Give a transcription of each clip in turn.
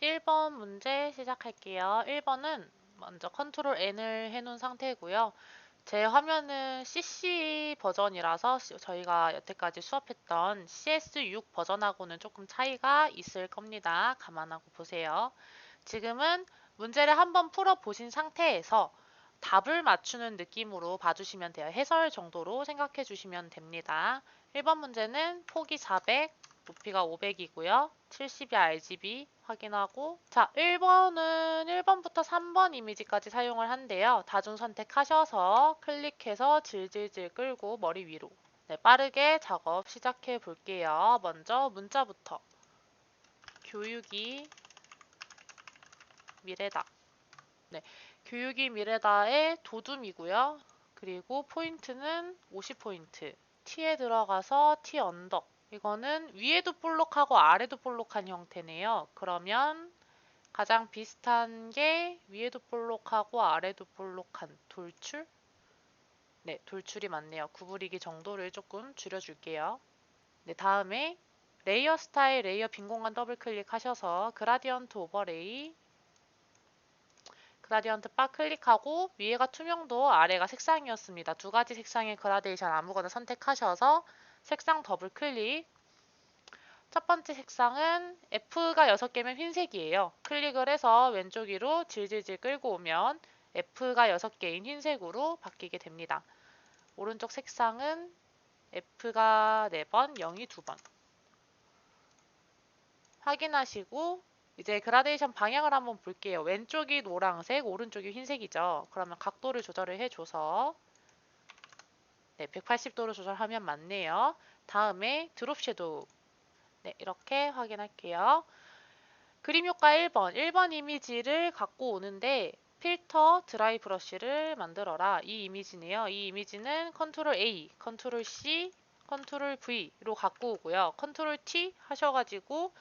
1번 문제 시작할게요. 1번은 먼저 컨트롤 N을 해놓은 상태고요. 제 화면은 CC 버전이라서 저희가 여태까지 수업했던 CS6 버전하고는 조금 차이가 있을 겁니다. 감안하고 보세요. 지금은 문제를 한번 풀어보신 상태에서 답을 맞추는 느낌으로 봐주시면 돼요. 해설 정도로 생각해 주시면 됩니다. 1번 문제는 폭이 400, 높이가 500이고요. 70이 RGB 확인하고, 자, 1번은 1번부터 3번 이미지까지 사용을 한대요. 다중 선택하셔서 클릭해서 질질질 끌고 머리 위로. 네, 빠르게 작업 시작해 볼게요. 먼저 문자부터. 교육이 미래다. 네, 교육이 미래다의 도둠이고요. 그리고 포인트는 50포인트. T에 들어가서 T 언더. 이거는 위에도 볼록하고 아래도 볼록한 형태네요. 그러면 가장 비슷한 게 위에도 볼록하고 아래도 볼록한 돌출? 네, 돌출이 맞네요. 구부리기 정도를 조금 줄여줄게요. 네, 다음에 레이어 스타일, 레이어 빈 공간 더블 클릭하셔서 그라디언트 오버레이, 그라디언트 바 클릭하고 위에가 투명도, 아래가 색상이었습니다. 두 가지 색상의 그라데이션 아무거나 선택하셔서 색상 더블 클릭. 첫 번째 색상은 F가 6개면 흰색이에요. 클릭을 해서 왼쪽 위로 질질질 끌고 오면 F가 6개인 흰색으로 바뀌게 됩니다. 오른쪽 색상은 F가 4번, 0이 2번. 확인하시고 이제 그라데이션 방향을 한번 볼게요. 왼쪽이 노란색, 오른쪽이 흰색이죠. 그러면 각도를 조절을 해줘서 네, 180도로 조절하면 맞네요. 다음에 드롭 섀도우. 네, 이렇게 확인할게요. 그림 효과 1번. 1번 이미지를 갖고 오는데 필터 드라이 브러쉬를 만들어라. 이 이미지네요. 이 이미지는 컨트롤 A, 컨트롤 C, 컨트롤 V로 갖고 오고요. 컨트롤 T 하셔가지고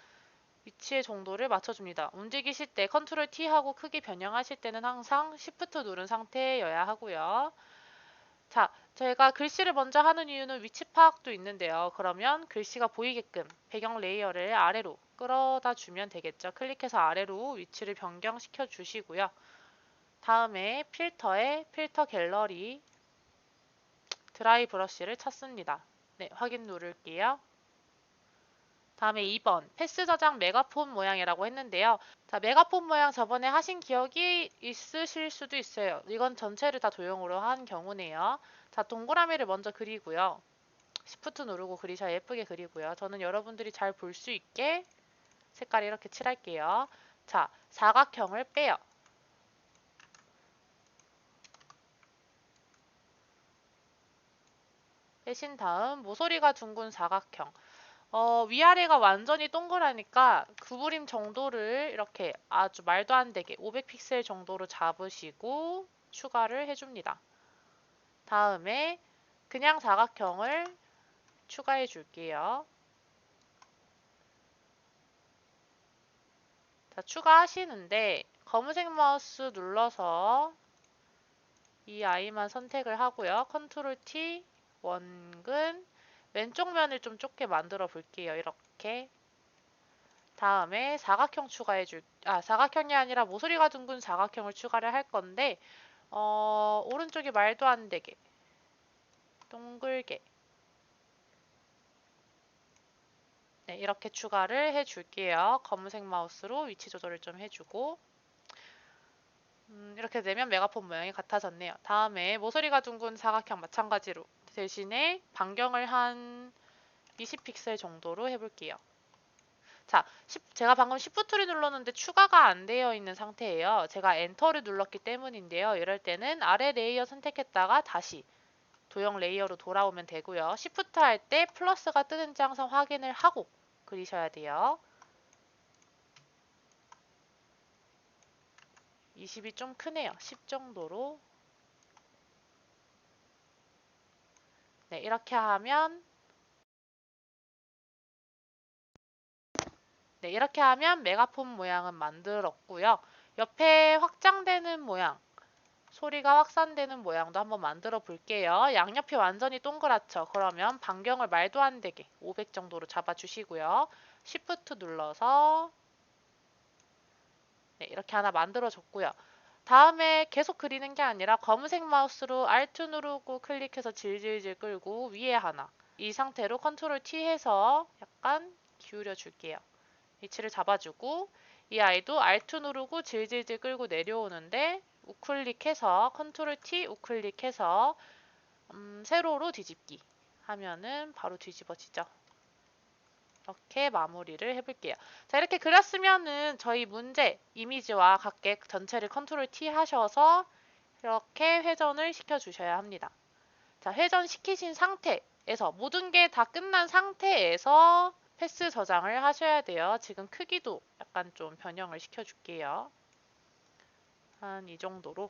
위치의 정도를 맞춰줍니다. 움직이실 때 컨트롤 T 하고 크기 변형하실 때는 항상 Shift 누른 상태여야 하고요. 자, 저희가 글씨를 먼저 하는 이유는 위치 파악도 있는데요. 그러면 글씨가 보이게끔 배경 레이어를 아래로 끌어다 주면 되겠죠. 클릭해서 아래로 위치를 변경시켜 주시고요. 다음에 필터에 필터 갤러리 드라이 브러쉬를 찾습니다. 네, 확인 누를게요. 다음에 2번 패스 저장 메가폰 모양이라고 했는데요. 자, 메가폰 모양 저번에 하신 기억이 있으실 수도 있어요. 이건 전체를 다 도형으로 한 경우네요. 자, 동그라미를 먼저 그리고요. Shift 누르고 그리셔야 예쁘게 그리고요. 저는 여러분들이 잘 볼 수 있게 색깔 이렇게 칠할게요. 자, 사각형을 빼요. 빼신 다음 모서리가 둥근 사각형. 위아래가 완전히 동그라니까 구부림 정도를 이렇게 아주 말도 안 되게 500픽셀 정도로 잡으시고 추가를 해줍니다. 다음에 그냥 사각형을 추가해 줄게요. 자, 추가하시는데 검은색 마우스 눌러서 이 아이만 선택을 하고요. 컨트롤 T, 원근, 왼쪽 면을 좀 좁게 만들어 볼게요. 이렇게. 다음에 사각형 사각형이 아니라 모서리가 둥근 사각형을 추가를 할 건데, 오른쪽이 말도 안 되게, 동글게. 네, 이렇게 추가를 해줄게요. 검은색 마우스로 위치 조절을 좀 해주고, 이렇게 되면 메가폰 모양이 같아졌네요. 다음에 모서리가 둥근 사각형 마찬가지로 대신에 반경을 한 20픽셀 정도로 해볼게요. 자, 제가 방금 Shift를 눌렀는데 추가가 안 되어 있는 상태예요. 제가 엔터를 눌렀기 때문인데요. 이럴 때는 아래 레이어 선택했다가 다시 도형 레이어로 돌아오면 되고요. Shift 할 때 플러스가 뜨는지 항상 확인을 하고 그리셔야 돼요. 20이 좀 크네요. 10 정도로. 네, 이렇게 하면 메가폰 모양은 만들었고요. 옆에 확장되는 모양, 소리가 확산되는 모양도 한번 만들어 볼게요. 양옆이 완전히 동그랗죠? 그러면 반경을 말도 안 되게 500 정도로 잡아주시고요. Shift 눌러서 네, 이렇게 하나 만들어줬고요. 다음에 계속 그리는 게 아니라 검은색 마우스로 Alt 누르고 클릭해서 질질질 끌고 위에 하나. 이 상태로 컨트롤 T 해서 약간 기울여 줄게요. 위치를 잡아주고 이 아이도 Alt 누르고 질질질 끌고 내려오는데 우클릭해서 컨트롤 T 우클릭해서 세로로 뒤집기 하면은 바로 뒤집어지죠. 이렇게 마무리를 해볼게요. 자, 이렇게 그렸으면은 저희 문제 이미지와 같게 전체를 컨트롤 T 하셔서 이렇게 회전을 시켜주셔야 합니다. 자, 회전시키신 상태에서 모든 게 다 끝난 상태에서 패스 저장을 하셔야 돼요. 지금 크기도 약간 좀 변형을 시켜줄게요. 한 이 정도로.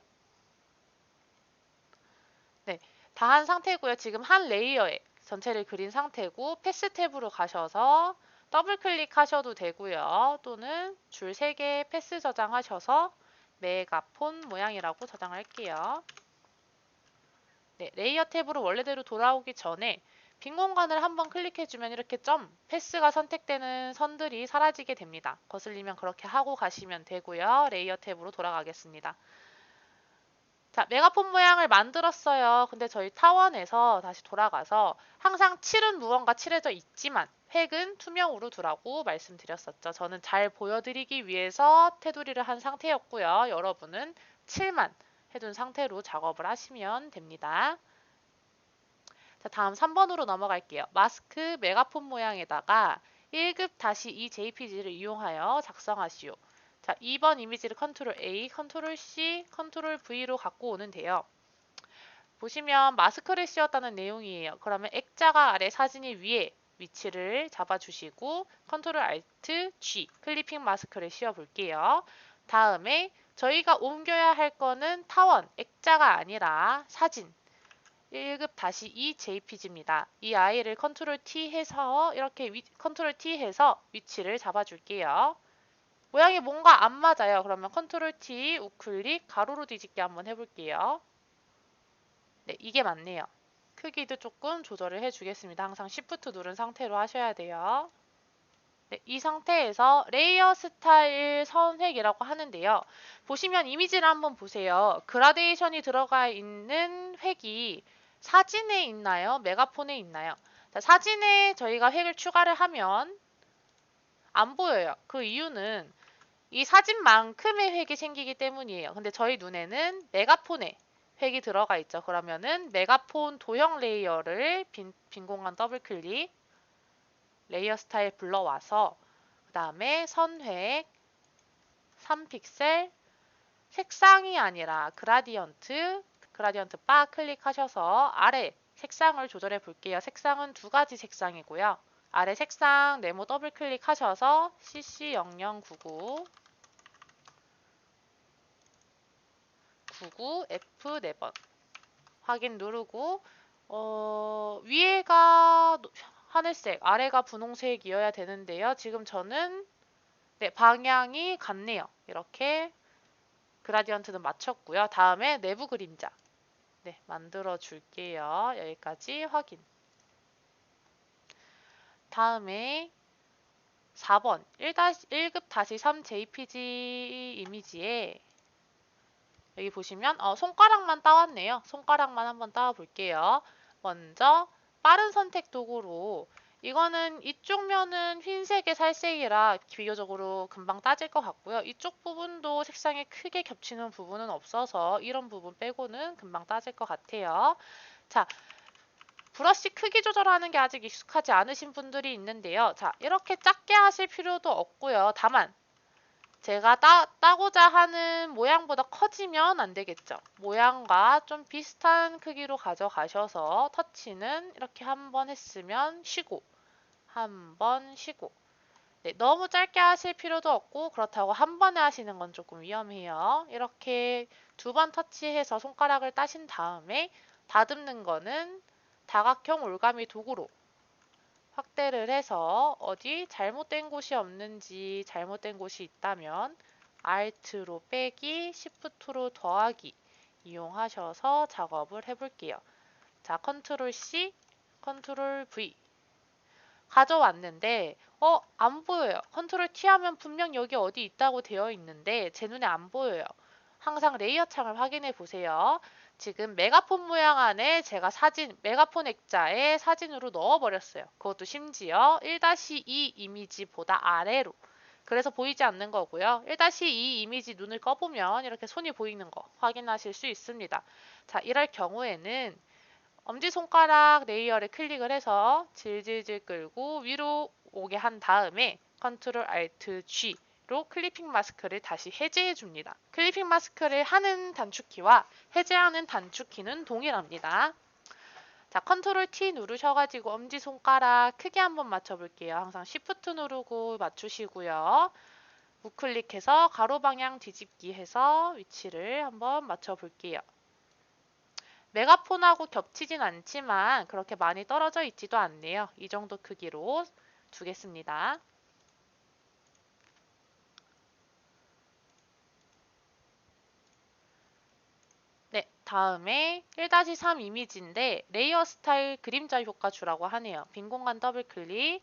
네, 다 한 상태고요. 지금 한 레이어에 전체를 그린 상태고 패스 탭으로 가셔서 더블 클릭하셔도 되고요. 또는 줄 3개 패스 저장하셔서 메가폰 모양이라고 저장할게요. 네, 레이어 탭으로 원래대로 돌아오기 전에 빈 공간을 한번 클릭해주면 이렇게 패스가 선택되는 선들이 사라지게 됩니다. 거슬리면 그렇게 하고 가시면 되고요. 레이어 탭으로 돌아가겠습니다. 자, 메가폰 모양을 만들었어요. 근데 저희 타원에서 다시 돌아가서 항상 칠은 무언가 칠해져 있지만 획은 투명으로 두라고 말씀드렸었죠. 저는 잘 보여드리기 위해서 테두리를 한 상태였고요. 여러분은 칠만 해둔 상태로 작업을 하시면 됩니다. 자, 다음 3번으로 넘어갈게요. 마스크 메가폰 모양에다가 1급-2 JPG를 이용하여 작성하시오. 자, 2번 이미지를 컨트롤 A, 컨트롤 C, 컨트롤 V로 갖고 오는데요. 보시면 마스크를 씌웠다는 내용이에요. 그러면 액자가 아래 사진이 위에 위치를 잡아주시고 컨트롤 Alt G 클리핑 마스크를 씌워 볼게요. 다음에 저희가 옮겨야 할 거는 타원, 액자가 아니라 사진 1급-2 JPG입니다. 이 아이를 컨트롤 T 해서 이렇게 컨트롤 T 해서 위치를 잡아줄게요. 모양이 뭔가 안 맞아요. 그러면 컨트롤 T 우클릭 가로로 뒤집기 한번 해볼게요. 네, 이게 맞네요. 크기도 조금 조절을 해주겠습니다. 항상 Shift 누른 상태로 하셔야 돼요. 네, 이 상태에서 레이어 스타일 선획이라고 하는데요. 보시면 이미지를 한번 보세요. 그라데이션이 들어가 있는 획이 사진에 있나요? 메가폰에 있나요? 자, 사진에 저희가 획을 추가를 하면 안 보여요. 그 이유는 이 사진만큼의 획이 생기기 때문이에요. 근데 저희 눈에는 메가폰에 획이 들어가 있죠. 그러면은 메가폰 도형 레이어를 빈 공간 더블 클릭 레이어 스타일 불러와서 그 다음에 선획 3픽셀 색상이 아니라 그라디언트 바 클릭하셔서 아래 색상을 조절해 볼게요. 색상은 2가지 색상이고요. 아래 색상 네모 더블 클릭하셔서 CC0099 F 4번 확인 누르고 위에가 하늘색, 아래가 분홍색이어야 되는데요. 지금 저는 네, 방향이 같네요. 이렇게 그라디언트는 맞췄고요. 다음에 내부 그림자 네, 만들어 줄게요. 여기까지 확인. 다음에 4번 1급-3 JPG 이미지에 여기 보시면 손가락만 따왔네요. 손가락만 한번 따와 볼게요. 먼저 빠른 선택 도구로 이거는 이쪽 면은 흰색에 살색이라 비교적으로 금방 따질 것 같고요. 이쪽 부분도 색상이 크게 겹치는 부분은 없어서 이런 부분 빼고는 금방 따질 것 같아요. 자, 브러쉬 크기 조절하는 게 아직 익숙하지 않으신 분들이 있는데요. 자, 이렇게 작게 하실 필요도 없고요. 다만 제가 따고자 하는 모양보다 커지면 안 되겠죠. 모양과 좀 비슷한 크기로 가져가셔서 터치는 이렇게 한 번 했으면 쉬고 한 번 쉬고 네, 너무 짧게 하실 필요도 없고 그렇다고 한 번에 하시는 건 조금 위험해요. 이렇게 2번 터치해서 손가락을 따신 다음에 다듬는 거는 다각형 올가미 도구로 확대를 해서 어디 잘못된 곳이 없는지 잘못된 곳이 있다면 Alt로 빼기, Shift로 더하기 이용하셔서 작업을 해볼게요. 자, 컨트롤 C, 컨트롤 V 가져왔는데 안 보여요. 컨트롤 T 하면 분명 여기 어디 있다고 되어 있는데 제 눈에 안 보여요. 항상 레이어 창을 확인해 보세요. 지금 메가폰 모양 안에 제가 메가폰 액자에 사진으로 넣어버렸어요. 그것도 심지어 1-2 이미지보다 아래로. 그래서 보이지 않는 거고요. 1-2 이미지 눈을 꺼보면 이렇게 손이 보이는 거 확인하실 수 있습니다. 자, 이럴 경우에는 엄지손가락 레이어를 클릭을 해서 질질질 끌고 위로 오게 한 다음에 컨트롤 알트 G로 클리핑 마스크를 다시 해제해 줍니다. 클리핑 마스크를 하는 단축키와 해제하는 단축키는 동일합니다. 자, 컨트롤 T 누르셔가지고 엄지손가락 크게 한번 맞춰볼게요. 항상 Shift 누르고 맞추시고요. 우클릭해서 가로 방향 뒤집기 해서 위치를 한번 맞춰볼게요. 메가폰하고 겹치진 않지만 그렇게 많이 떨어져 있지도 않네요. 이 정도 크기로 두겠습니다. 네, 다음에 1-3 이미지인데 레이어 스타일 그림자 효과 주라고 하네요. 빈 공간 더블 클릭,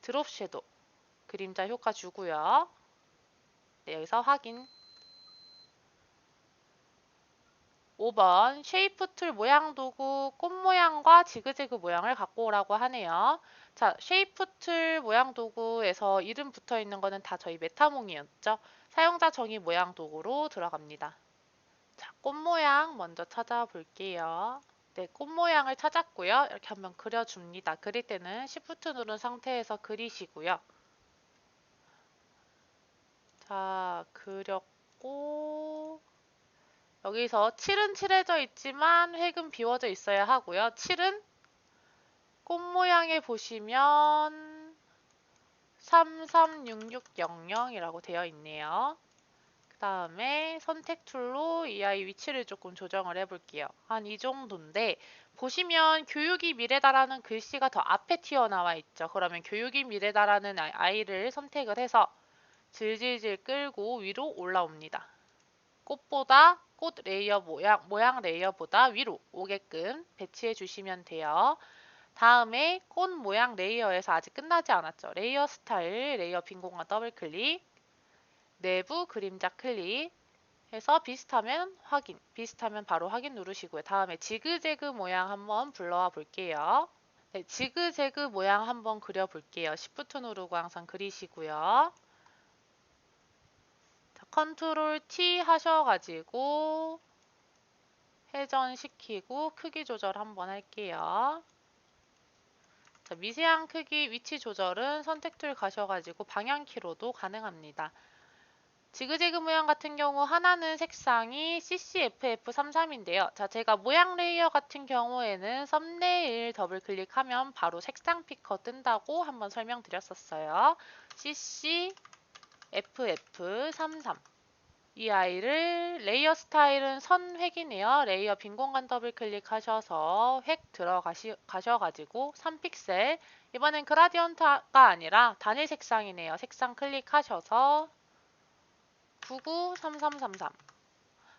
드롭 섀도우 그림자 효과 주고요. 네, 여기서 확인. 5번 쉐이프 툴 모양 도구 꽃 모양과 지그재그 모양을 갖고 오라고 하네요. 자, 쉐이프 툴 모양 도구에서 이름 붙어 있는 거는 다 저희 메타몽이었죠. 사용자 정의 모양 도구로 들어갑니다. 자, 꽃 모양 먼저 찾아볼게요. 네, 꽃 모양을 찾았고요. 이렇게 한번 그려줍니다. 그릴 때는 Shift 누른 상태에서 그리시고요. 자, 그렸고 여기서 7은 칠해져 있지만 획은 비워져 있어야 하고요. 7은 꽃 모양에 보시면 336600이라고 되어 있네요. 그 다음에 선택 툴로 이 아이 위치를 조금 조정을 해볼게요. 한 이 정도인데 보시면 교육이 미래다라는 글씨가 더 앞에 튀어나와 있죠. 그러면 교육이 미래다라는 아이를 선택을 해서 질질질 끌고 위로 올라옵니다. 꽃 레이어 모양 레이어보다 위로 오게끔 배치해 주시면 돼요. 다음에 꽃 모양 레이어에서 아직 끝나지 않았죠. 레이어 스타일, 레이어 빈 공간 더블 클릭, 내부 그림자 클릭 해서 비슷하면 확인, 비슷하면 바로 확인 누르시고요. 다음에 지그재그 모양 한번 불러와 볼게요. 네, 지그재그 모양 한번 그려볼게요. Shift 누르고 항상 그리시고요. 컨트롤 T 하셔가지고 회전시키고 크기 조절 한번 할게요. 자, 미세한 크기 위치 조절은 선택 툴 가셔가지고 방향키로도 가능합니다. 지그재그 모양 같은 경우 하나는 색상이 CCFF33인데요. 자, 제가 모양 레이어 같은 경우에는 썸네일 더블 클릭하면 바로 색상 피커 뜬다고 한번 설명드렸었어요. CCFF33 이 아이를 레이어 스타일은 선획이네요. 레이어 빈 공간 더블 클릭하셔서 획 들어가셔가지고 3픽셀 이번엔 그라디언트가 아니라 단일 색상이네요. 색상 클릭하셔서 993333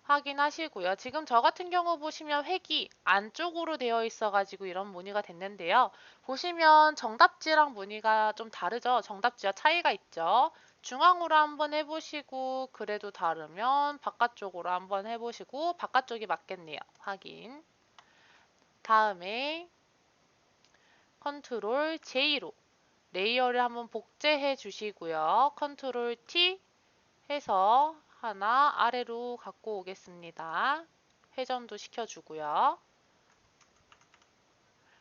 확인하시고요. 지금 저 같은 경우 보시면 획이 안쪽으로 되어 있어가지고 이런 무늬가 됐는데요. 보시면 정답지랑 무늬가 좀 다르죠. 정답지와 차이가 있죠. 중앙으로 한번 해보시고 그래도 다르면 바깥쪽으로 한번 해보시고 바깥쪽이 맞겠네요. 확인. 다음에 컨트롤 J로 레이어를 한번 복제해 주시고요. 컨트롤 T 해서 하나 아래로 갖고 오겠습니다. 회전도 시켜주고요.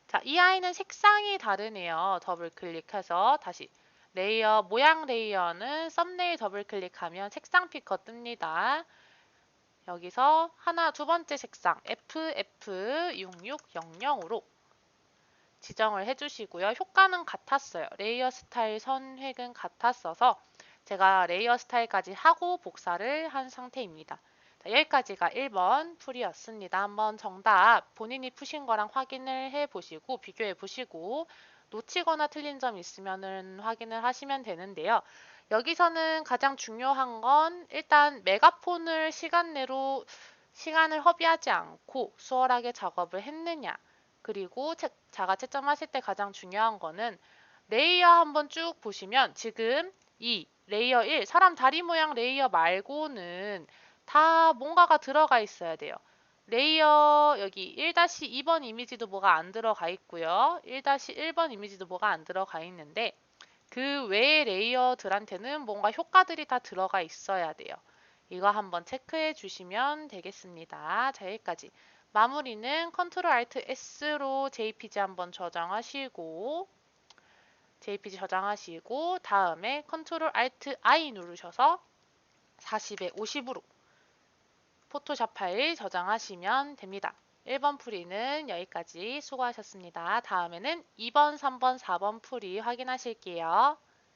자, 이 아이는 색상이 다르네요. 더블 클릭해서 다시 모양 레이어는 썸네일 더블 클릭하면 색상 피커 뜹니다. 여기서 두 번째 색상 FF6600으로 지정을 해주시고요. 효과는 같았어요. 레이어 스타일 선획은 같았어서 제가 레이어 스타일까지 하고 복사를 한 상태입니다. 자, 여기까지가 1번 풀이였습니다. 한번 정답 본인이 푸신 거랑 확인을 해보시고 비교해 보시고 놓치거나 틀린 점 있으면 확인을 하시면 되는데요. 여기서는 가장 중요한 건 일단 메가폰을 시간을 허비하지 않고 수월하게 작업을 했느냐 그리고 자가 채점하실 때 가장 중요한 거는 레이어 한번 쭉 보시면 지금 이 레이어 1, 사람 다리 모양 레이어 말고는 다 뭔가가 들어가 있어야 돼요. 레이어 여기 1-2번 이미지도 뭐가 안 들어가 있고요. 1-1번 이미지도 뭐가 안 들어가 있는데 그 외의 레이어들한테는 뭔가 효과들이 다 들어가 있어야 돼요. 이거 한번 체크해 주시면 되겠습니다. 자, 여기까지. 마무리는 Ctrl Alt S로 JPG 한번 저장하시고 다음에 Ctrl Alt I 누르셔서 40에 50으로 포토샵 파일 저장하시면 됩니다. 1번 풀이는 여기까지 수고하셨습니다. 다음에는 2번, 3번, 4번 풀이 확인하실게요.